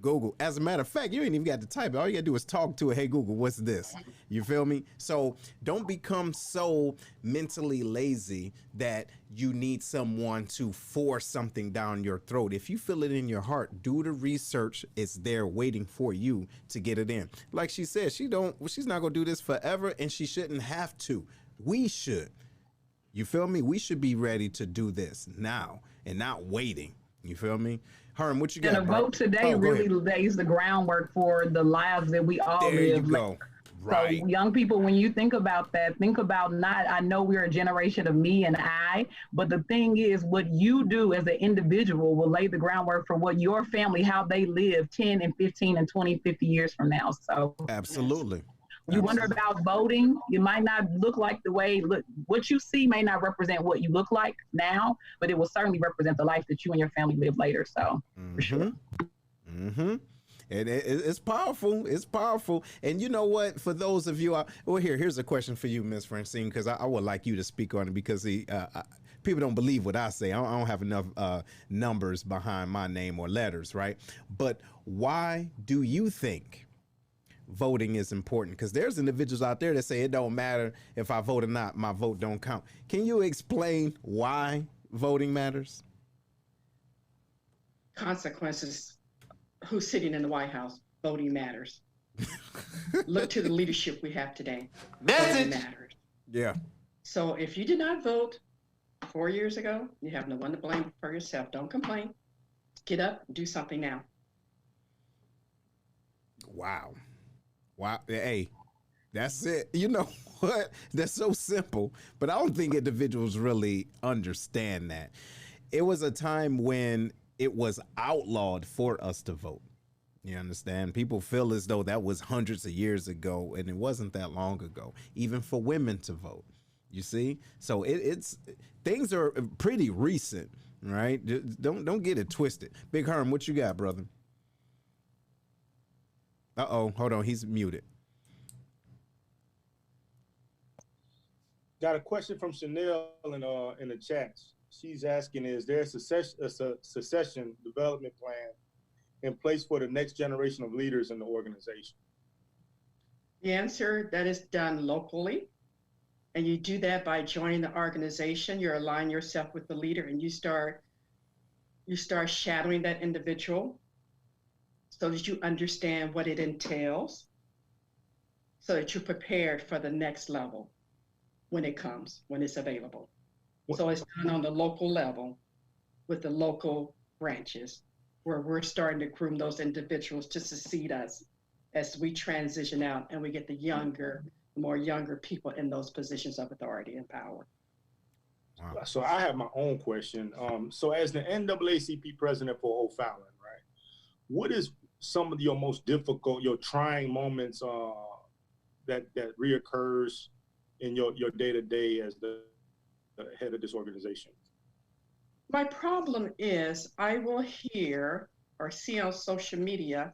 Google. As a matter of fact, you ain't even got to type it. All you got to do is talk to it. Hey, Google, what's this? You feel me? So don't become so mentally lazy that you need someone to force something down your throat. If you feel it in your heart, do the research. It's there waiting for you to get it in. Like she said, she's not going to do this forever, and she shouldn't have to. We should. You feel me? We should be ready to do this now and not waiting. You feel me? Herm, what you got? And a vote today really lays the groundwork for the lives that we all live. There you go. Right. So young people, when you think about that, think about I know we're a generation of me and I, but the thing is what you do as an individual will lay the groundwork for what your family, how they live 10 and 15 and 20, 50 years from now. So absolutely. You wonder about voting. You might not look like what you see may not represent what you look like now, but it will certainly represent the life that you and your family live later. So for sure. And it's powerful. It's powerful. And you know what? For those of you, here's a question for you, Miss Francine, because I would like you to speak on it because people don't believe what I say. I don't have enough numbers behind my name or letters, right? But why do you think voting is important? Because there's individuals out there that say it don't matter if I vote or not, my vote don't count. Can you explain why voting matters? Consequences. Who's sitting in the White House? Voting matters. Look to the leadership we have today. Voting matters. Yeah. So if you did not vote 4 years ago, you have no one to blame for yourself. Don't complain. Get up and do something now. Wow. Hey, that's it. You know what? That's so simple, but I don't think individuals really understand that. It was a time when it was outlawed for us to vote. You understand? People feel as though that was hundreds of years ago, and it wasn't that long ago, even for women to vote. You see? So it's things are pretty recent, right? Don't get it twisted. Big Herm, what you got, brother? Uh-oh, hold on, he's muted. Got a question from Chanel in the chat. She's asking, is there a succession development plan in place for the next generation of leaders in the organization? The answer, that is done locally. And you do that by joining the organization. You align yourself with the leader and you start shadowing that individual so that you understand what it entails, so that you're prepared for the next level when it comes, when it's available. So it's done on the local level with the local branches where we're starting to groom those individuals to succeed us as we transition out and we get the more younger people in those positions of authority and power. Wow. So I have my own question. So as the NAACP president for O'Fallon, right, what is some of your most difficult, your trying moments that reoccurs in your day-to-day as the head of this organization? My problem is I will hear or see on social media,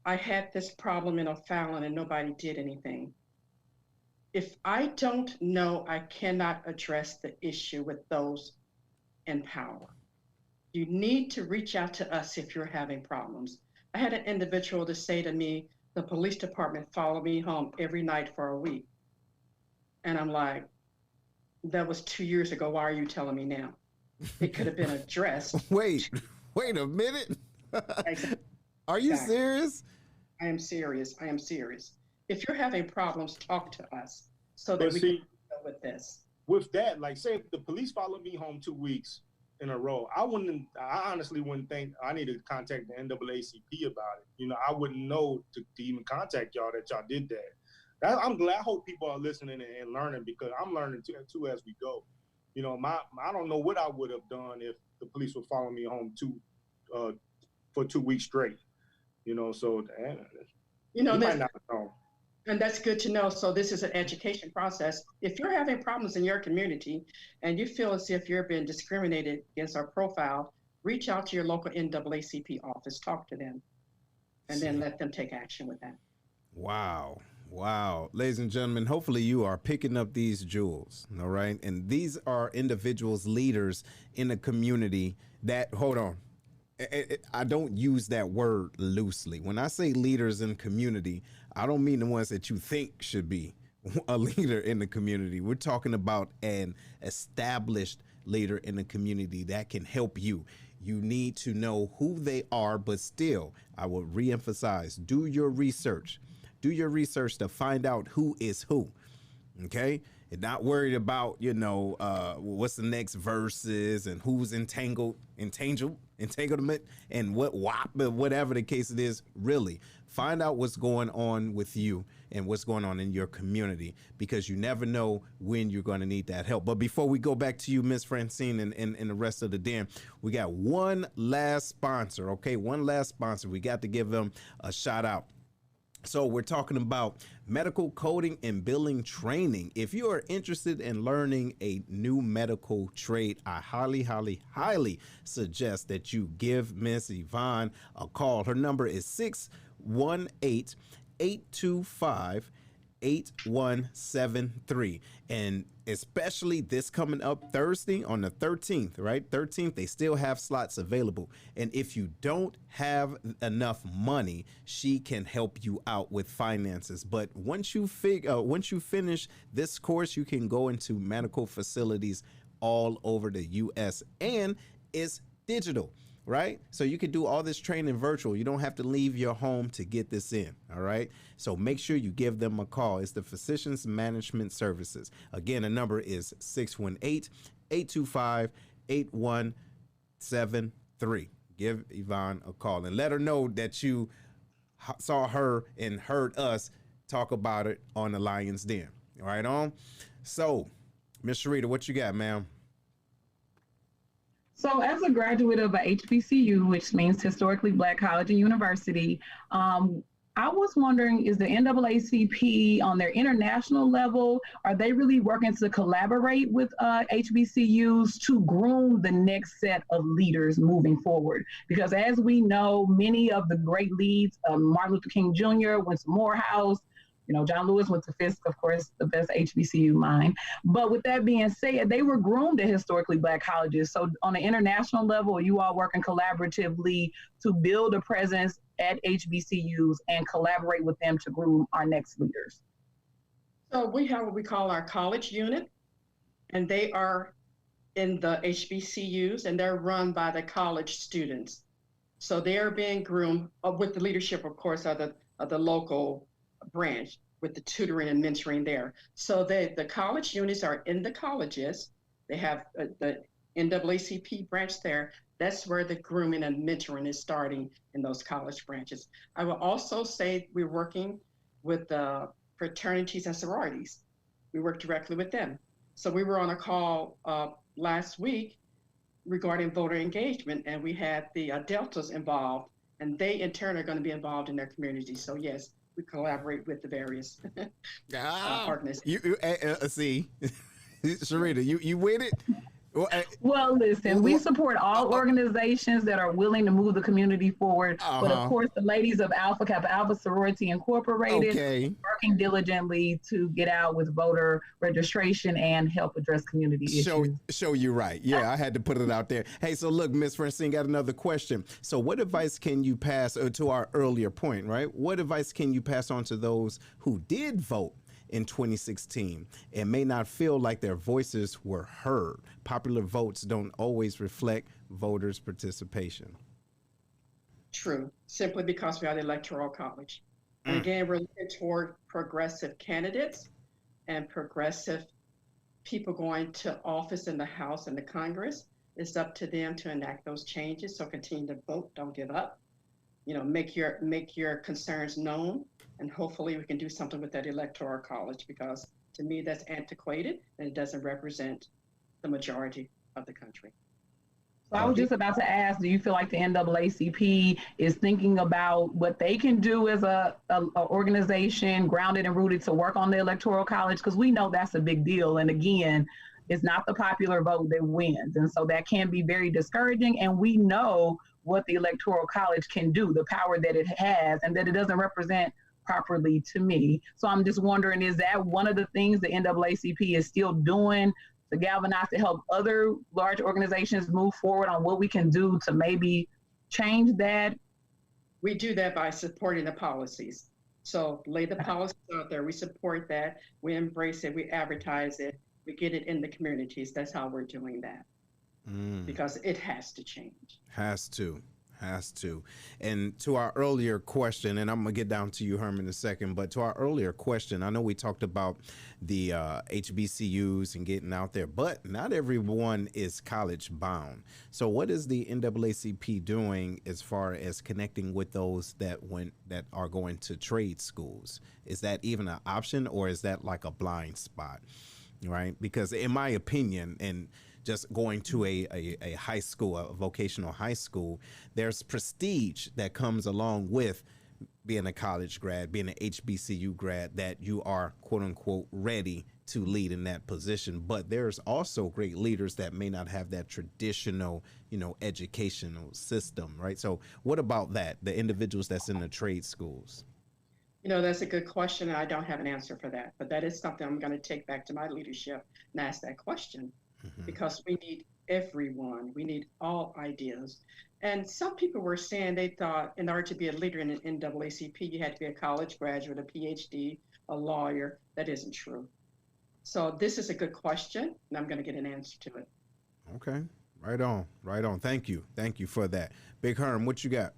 I had this problem in O'Fallon and nobody did anything. If I don't know, I cannot address the issue with those in power. You need to reach out to us if you're having problems. I had an individual to say to me, the police department followed me home every night for a week. And I'm like, that was 2 years ago. Why are you telling me now? It could have been addressed. Wait a minute. Are you serious? I am serious. I am serious. If you're having problems, talk to us so that we can deal with this. With that, like say if the police followed me home 2 weeks in a row, I honestly wouldn't think I needed to contact the NAACP about it. You know, I wouldn't know to even contact y'all that y'all did that. I'm glad. I hope people are listening and learning, because I'm learning too as we go. You know, I don't know what I would have done if the police were following me home for 2 weeks straight. You know, so you know, might not know. And that's good to know. So this is an education process. If you're having problems in your community and you feel as if you're being discriminated against or profiled, reach out to your local NAACP office, talk to them, and then let them take action with that. Wow. Ladies and gentlemen, hopefully you are picking up these jewels, all right? And these are individuals, leaders in the community that, hold on, I don't use that word loosely. When I say leaders in community, I don't mean the ones that you think should be a leader in the community. We're talking about an established leader in the community that can help you. You need to know who they are, but still, I will reemphasize, do your research. Do your research to find out who is who, okay? And not worried about, you know, what's the next verses and who's entanglement and what WAP, whatever the case it is. Really, find out what's going on with you and what's going on in your community, because you never know when you're going to need that help. But before we go back to you, Miss Francine, and the rest of the den, we got one last sponsor, okay? One last sponsor. We got to give them a shout out. So we're talking about medical coding and billing training. If you are interested in learning a new medical trade, I highly suggest that you give Miss Yvonne a call. Her number is 618-825-8173. And especially this coming up Thursday on the 13th, right? 13th, they still have slots available. And if you don't have enough money, she can help you out with finances. But once you finish this course, you can go into medical facilities all over the US, and it's digital, right? So you can do all this training virtual. You don't have to leave your home to get this in, all right? So make sure you give them a call. It's the Physicians Management Services. Again, the number is 618-825-8173. Give Yvonne a call and let her know that you saw her and heard us talk about it on the Lion's Den. All right, on? So, Miss Sharita, what you got, ma'am? So as a graduate of a HBCU, which means Historically Black College and University, I was wondering, is the NAACP on their international level, are they really working to collaborate with HBCUs to groom the next set of leaders moving forward? Because as we know, many of the great leads, Martin Luther King Jr. went to Morehouse, you know, John Lewis went to Fisk, of course, the best HBCU mind. But with that being said, they were groomed at historically Black colleges. So on an international level, are you all working collaboratively to build a presence at HBCUs and collaborate with them to groom our next leaders? So we have what we call our college unit, and they are in the HBCUs, and they're run by the college students. So they are being groomed with the leadership, of course, of the local branch, with the tutoring and mentoring there. So the college units are in the colleges. They have the NAACP branch there. That's where the grooming and mentoring is starting in those college branches. I will also say we're working with the fraternities and sororities. We work directly with them. So we were on a call last week regarding voter engagement, and we had the Deltas involved, and they in turn are going to be involved in their community. So yes, we collaborate with the various organizations. See, Sharita, you with it? Well, listen, we support all organizations that are willing to move the community forward. But of course, the ladies of Alpha Kappa Alpha Sorority Incorporated working diligently to get out with voter registration and help address community issues. Show you right. Yeah, I had to put it out there. Hey, so look, Miss Francine got another question. So what advice can you pass to our earlier point, right? What advice can you pass on to those who did vote in 2016 and may not feel like their voices were heard? Popular votes don't always reflect voters' participation. True, simply because we are the Electoral College. And again, we're looking toward progressive candidates and progressive people going to office in the House and the Congress. It's up to them to enact those changes. So continue to vote, don't give up. You know, make your concerns known, and hopefully we can do something with that Electoral College, because to me that's antiquated and it doesn't represent the majority of the country. So I was just about to ask, do you feel like the NAACP is thinking about what they can do as a organization grounded and rooted to work on the Electoral College? Because we know that's a big deal. And again, it's not the popular vote that wins. And so that can be very discouraging. And we know what the Electoral College can do, the power that it has, and that it doesn't represent properly to me. So I'm just wondering, is that one of the things the NAACP is still doing to galvanize, to help other large organizations move forward on what we can do to maybe change that? We do that by supporting the policies. So lay the policies out there. We support that. We embrace it. We advertise it. We get it in the communities. That's how we're doing that. Because it has to change. Has to. And to our earlier question, and I'm gonna get down to you, Herman, in a second, but to our earlier question, I know we talked about the HBCUs and getting out there, but not everyone is college bound. So what is the NAACP doing as far as connecting with those that are going to trade schools? Is that even an option, or is that like a blind spot? Right? Because in my opinion, and just going to a high school, a vocational high school, there's prestige that comes along with being a college grad, being an HBCU grad, that you are, quote unquote, ready to lead in that position. But there's also great leaders that may not have that traditional, educational system, right? So what about that, the individuals that's in the trade schools? That's a good question, and I don't have an answer for that. But that is something I'm going to take back to my leadership and ask that question, because we need everyone. We need all ideas. And some people were saying they thought in order to be a leader in an NAACP, you had to be a college graduate, a PhD, a lawyer. That isn't true. So this is a good question, and I'm going to get an answer to it. Okay. Right on. Thank you for that. Big Herm, what you got?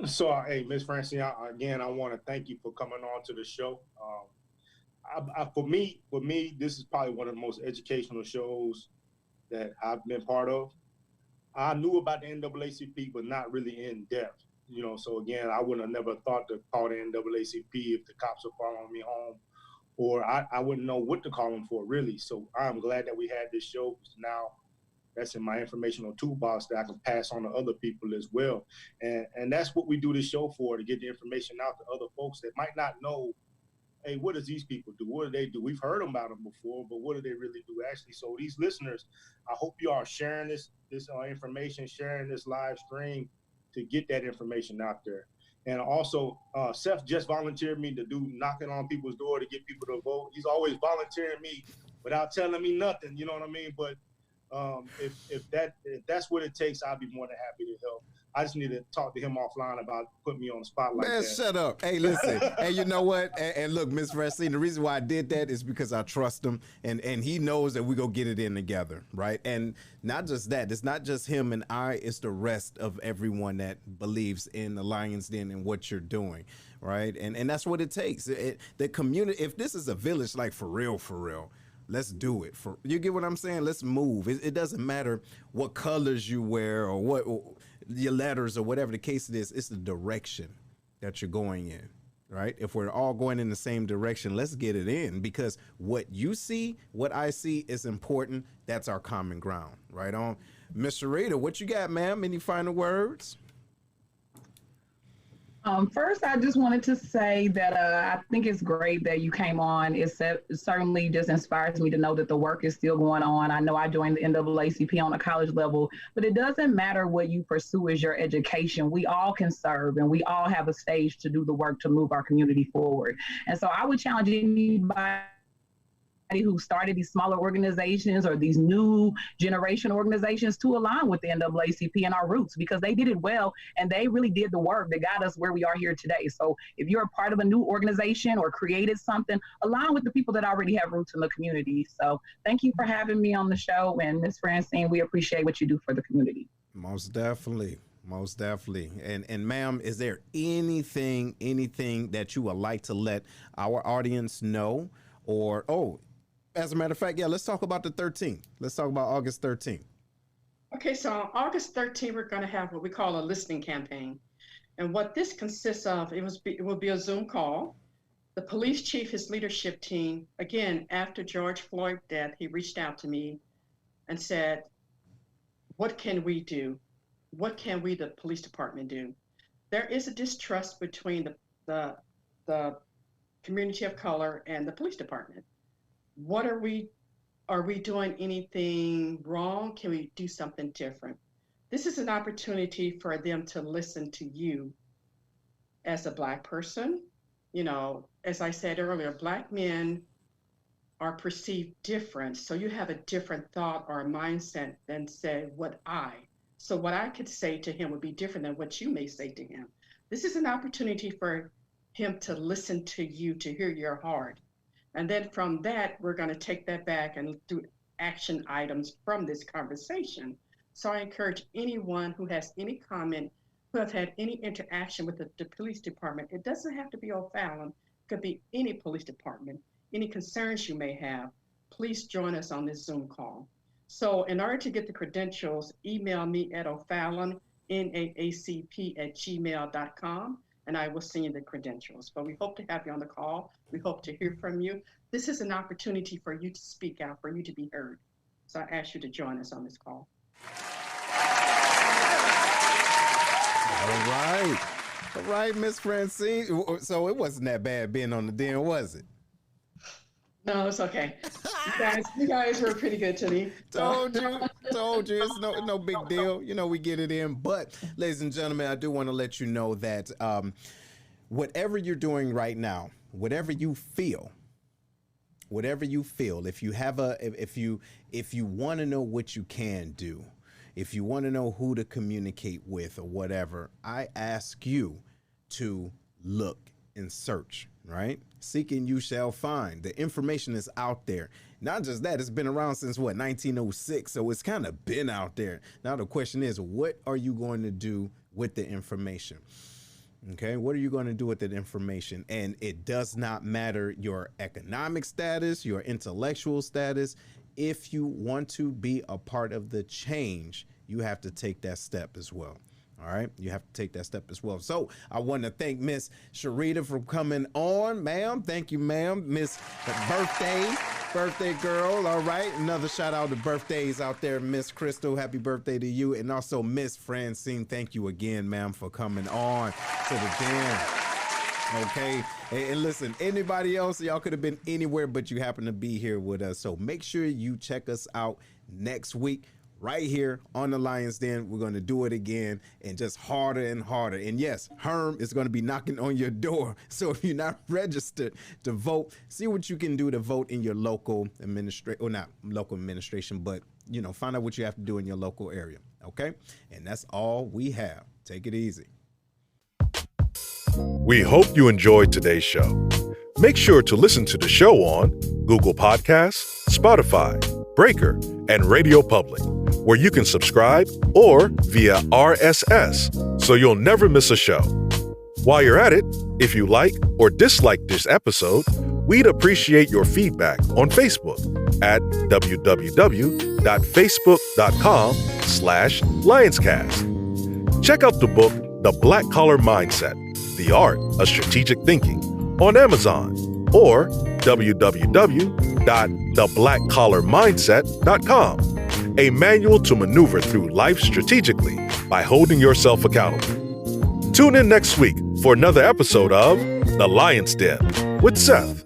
So, hey, Ms. Francine, again, I want to thank you for coming on to the show. For me, this is probably one of the most educational shows that I've been part of. I knew about the NAACP, but not really in depth. So again, I would have never thought to call the NAACP if the cops are following me home, or I wouldn't know what to call them for, really. So I'm glad that we had this show, because now that's in my informational toolbox that I can pass on to other people as well. And that's what we do this show for, to get the information out to other folks that might not know, hey, what does these people do? What do they do? We've heard about them before, but what do they really do actually? So these listeners, I hope you are sharing this information, sharing this live stream to get that information out there. And also, Seth just volunteered me to do knocking on people's door to get people to vote. He's always volunteering me without telling me nothing, you know what I mean? But if that's what it takes, I'll be more than happy to help. I just need to talk to him offline about putting me on the spot like that. Man, shut up. Hey, listen. Hey, you know what? And look, Miss Francine, the reason why I did that is because I trust him, and he knows that we're going to get it in together, right? And not just that. It's not just him and I. It's the rest of everyone that believes in the Lion's Den and what you're doing, right? And that's what it takes. The community, if this is a village, like for real, let's do it. You get what I'm saying? Let's move. It doesn't matter what colors you wear or what your letters or whatever the case it is. It's the direction that you're going in, right? If we're all going in the same direction, let's get it in, because what you see, what I see is important. That's our common ground, right on. Mr. Rita, what you got, ma'am? Any final words? First, I just wanted to say that I think it's great that you came on. It certainly just inspires me to know that the work is still going on. I know I joined the NAACP on a college level, but it doesn't matter what you pursue as your education. We all can serve, and we all have a stage to do the work to move our community forward. And so I would challenge anybody who started these smaller organizations or these new generation organizations to align with the NAACP and our roots, because they did it well and they really did the work that got us where we are here today. So if you're a part of a new organization or created something, align with the people that already have roots in the community. So thank you for having me on the show. And Ms. Francine, we appreciate what you do for the community. Most definitely. Most definitely. And ma'am, is there anything that you would like to let our audience know? Or, as a matter of fact, let's talk about the 13th. Let's talk about August 13th. Okay, so on August 13th, we're going to have what we call a listening campaign. And what this consists of, it will be a Zoom call. The police chief, his leadership team, again, after George Floyd's death, he reached out to me and said, what can we do? What can we, the police department, do? There is a distrust between the community of color and the police department. What are we doing anything wrong? Can we do something different? This is an opportunity for them to listen to you as a Black person. You know, as I said earlier, Black men are perceived different. So you have a different thought or a mindset than say So what I could say to him would be different than what you may say to him. This is an opportunity for him to listen to you, to hear your heart. And then from that, we're going to take that back and do action items from this conversation. So I encourage anyone who has any comment, who have had any interaction with the police department, it doesn't have to be O'Fallon, it could be any police department, any concerns you may have, please join us on this Zoom call. So in order to get the credentials, email me at O'Fallon, NAACP@gmail.com. and I will send you the credentials. But we hope to have you on the call. We hope to hear from you. This is an opportunity for you to speak out, for you to be heard. So I ask you to join us on this call. All right, Miss Francine. So it wasn't that bad being on the den, was it? No, it's okay. You guys were pretty good to me. Told you. It's no big deal. You know, we get it in. But, ladies and gentlemen, I do want to let you know that whatever you're doing right now, whatever you feel, if you have if you want to know what you can do, if you want to know who to communicate with or whatever, I ask you to look and search, right? Seeking you shall find. The information is out there. Not just that, it's been around since 1906, so it's kind of been out there. Now the question is, what are you going to do with the information? Okay, what are you going to do with that information? And it does not matter your economic status, your intellectual status. If you want to be a part of the change, you have to take that step as well. All right, you have to take that step as well. So I want to thank Miss Sharita for coming on, ma'am. Thank you, ma'am. Miss birthday girl. All right, another shout out to birthdays out there, Miss Crystal. Happy birthday to you, and also Miss Francine. Thank you again, ma'am, for coming on to the den. Okay, and listen, anybody else, y'all could have been anywhere, but you happen to be here with us. So make sure you check us out next week. Right here on the Lion's Den. We're going to do it again, and just harder and harder. And yes, Herm is going to be knocking on your door. So if you're not registered to vote, see what you can do to vote in your local administration, or not local administration, but, you know, find out what you have to do in your local area. Okay. And that's all we have. Take it easy. We hope you enjoyed today's show. Make sure to listen to the show on Google Podcasts, Spotify, Breaker, and Radio Public, where you can subscribe, or via RSS, so you'll never miss a show. While you're at it, if you like or dislike this episode, we'd appreciate your feedback on Facebook at www.facebook.com/LionsCast. Check out the book, The Black Collar Mindset, The Art of Strategic Thinking, on Amazon, or www.theblackcollarmindset.com, a manual to maneuver through life strategically by holding yourself accountable. Tune in next week for another episode of The Lion's Den with Seth.